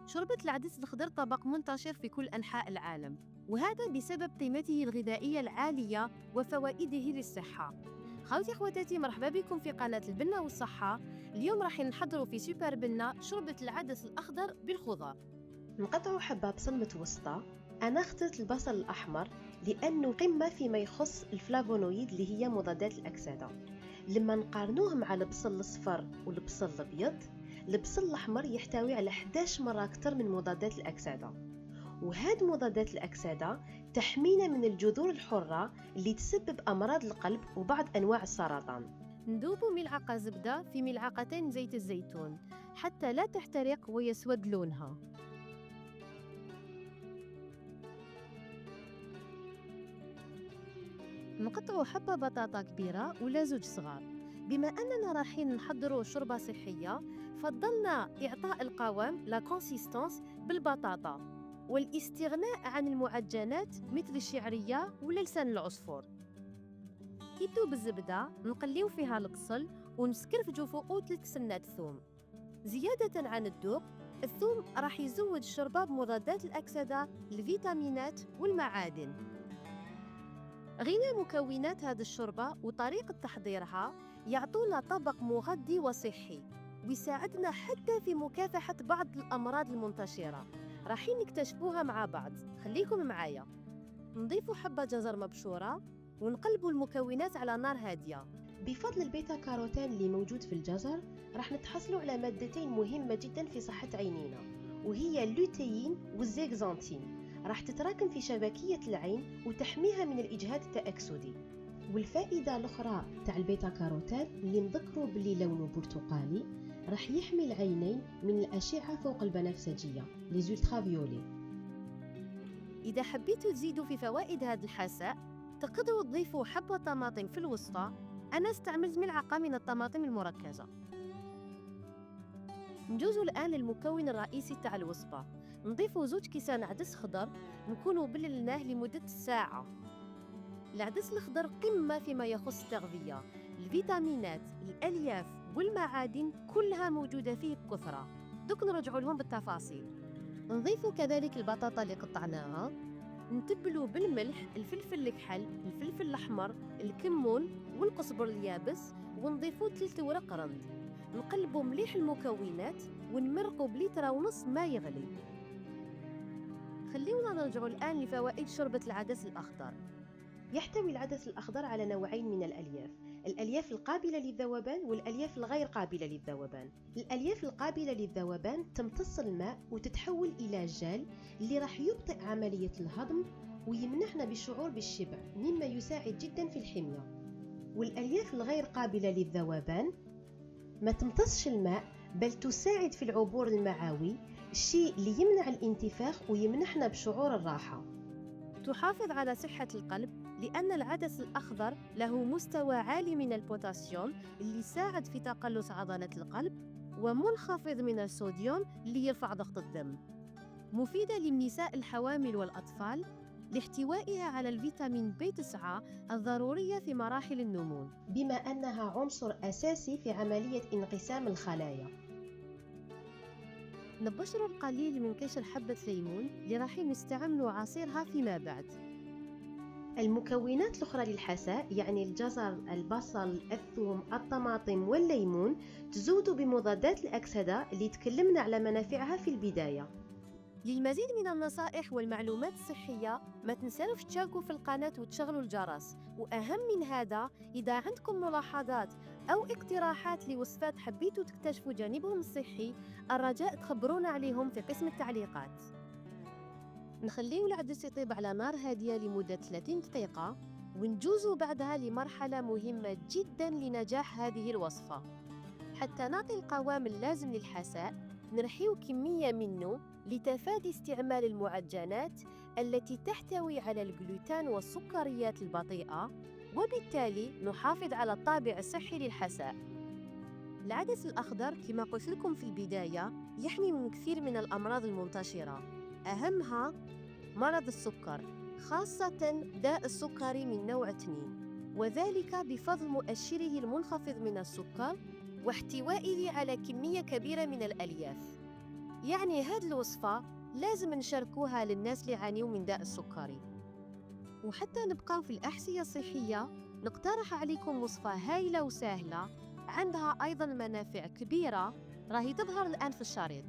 شوربة العدس الخضر طبق منتشر في كل أنحاء العالم، وهذا بسبب قيمته الغذائية العالية وفوائده للصحة. خوتي خواتاتي، مرحبا بكم في قناة البنة والصحة. اليوم راح نحضروا في سوبر بنة شوربة العدس الأخضر بالخضار. نقطع حبة بصل متوسطة. أنا اخترت البصل الأحمر لأنه قمة فيما يخص الفلافونويد اللي هي مضادات الأكسدة. لما نقارنوه مع البصل الأصفر والبصل الأبيض، البصل الأحمر يحتوي على 11 مرة أكثر من مضادات الأكسدة، وهاد مضادات الأكسدة تحمينا من الجذور الحرة اللي تسبب أمراض القلب وبعض أنواع السرطان. نذوب ملعقة زبدة في ملعقتين زيت الزيتون حتى لا تحترق ويسود لونها. نقطع حبة بطاطا كبيرة ولا زوج صغار. بما أننا رايحين نحضروا شوربة صحية، فضلنا إعطاء القوام لا كونسيستانس بالبطاطا والاستغناء عن المعجنات مثل الشعرية ولا لسان العصفور. كي تذوب الزبدة نقليو فيها البصل ونسكرفجو فوقو 3 سنات ثوم. زيادة عن الذوق، الثوم راح يزود الشوربة بمضادات الأكسدة، الفيتامينات والمعادن. غنى مكونات هذه الشوربة وطريقة تحضيرها يعطونا طبق مغذي وصحي، ويساعدنا حتى في مكافحة بعض الأمراض المنتشرة. راح نكتشفوها مع بعض، خليكم معايا. نضيف حبة جزر مبشورة ونقلبوا المكونات على نار هادية. بفضل البيتا كاروتين اللي موجود في الجزر راح نتحصلوا على مادتين مهمة جدا في صحة عينينا، وهي اللوتيين والزيكزانتين. راح تتراكم في شبكية العين وتحميها من الإجهاد التأكسدي. والفائدة الأخرى تاع البيتا كاروتين اللي نذكروا باللي لونه برتقالي، راح يحمي العينين من الأشعة فوق البنفسجية لي زولترافيولي. إذا حبيتوا تزيدوا في فوائد هذا الحساء، تقدروا تضيفوا حبة طماطم في الوسطى. أنا استعملت ملعقة من الطماطم المركزة. نجوزوا الآن للمكون الرئيسي تاع الوصفة. نضيفوا 2 كيسان عدس خضر نكونوا بللناه لمدة ساعة. العدس الخضر قمة فيما يخص التغذية، الفيتامينات، الألياف والمعادن كلها موجودة فيه بكثرة. دوك نرجعوا لهم بالتفاصيل. نضيفوا كذلك البطاطا اللي قطعناها، نتبلوا بالملح، الفلفل الكحل، الفلفل الأحمر، الكمون والقزبر اليابس، ونضيفوا 3 ورق رند. نقلبوا مليح المكونات ونمرقوا بليتر ونص ماء يغلي. خليونا نرجعوا الآن لفوائد شوربة العدس الأخضر. يحتوي العدس الأخضر على نوعين من الألياف، الألياف القابلة للذوبان والألياف الغير قابلة للذوبان. الألياف القابلة للذوبان تمتص الماء وتتحول إلى جل اللي راح يبطئ عملية الهضم ويمنحنا بالشعور بالشبع، مما يساعد جدا في الحمية. والألياف الغير قابلة للذوبان ما تمتصش الماء بل تساعد في العبور المعوي، الشيء اللي يمنع الانتفاخ ويمنحنا بشعور الراحة. تحافظ على صحة القلب لأن العدس الأخضر له مستوى عالي من البوتاسيوم اللي يساعد في تقلص عضلات القلب، ومنخفض من الصوديوم اللي يرفع ضغط الدم. مفيدة للنساء الحوامل والأطفال لاحتوائها على الفيتامين B9 الضرورية في مراحل النمو، بما أنها عنصر أساسي في عملية انقسام الخلايا. نبشر القليل من قشر حبة ليمون اللي راح نستعملوا عصيرها فيما بعد. المكونات الأخرى للحساء يعني الجزر، البصل، الثوم، الطماطم والليمون تزود بمضادات الأكسدة اللي تكلمنا على منافعها في البداية. للمزيد من النصائح والمعلومات الصحية ما تنسوش تشاركوا في القناة وتشغلوا الجرس. وأهم من هذا، إذا عندكم ملاحظات أو اقتراحات لوصفات حبيتوا تكتشفوا جانبهم الصحي، الرجاء تخبرونا عليهم في قسم التعليقات. نخليه العدس يطيب على نار هادية لمدة 30 دقيقة، ونجوزوا بعدها لمرحلة مهمة جدا لنجاح هذه الوصفة. حتى نعطي القوام اللازم للحساء، نرحيو كمية منه لتفادي استعمال المعجنات التي تحتوي على الجلوتين والسكريات البطيئة، وبالتالي نحافظ على الطابع الصحي للحساء. العدس الأخضر كما قلت لكم في البداية يحمي من كثير من الأمراض المنتشرة، أهمها مرض السكر، خاصة داء السكري من نوع 2، وذلك بفضل مؤشره المنخفض من السكر واحتوائه على كمية كبيرة من الألياف. يعني هاد الوصفة لازم نشاركوها للناس اللي يعانيوا من داء السكري. وحتى نبقاو في الأحصية الصحية، نقترح عليكم وصفة هايلة وسهلة عندها أيضا منافع كبيرة راهي تظهر الآن في الشريط.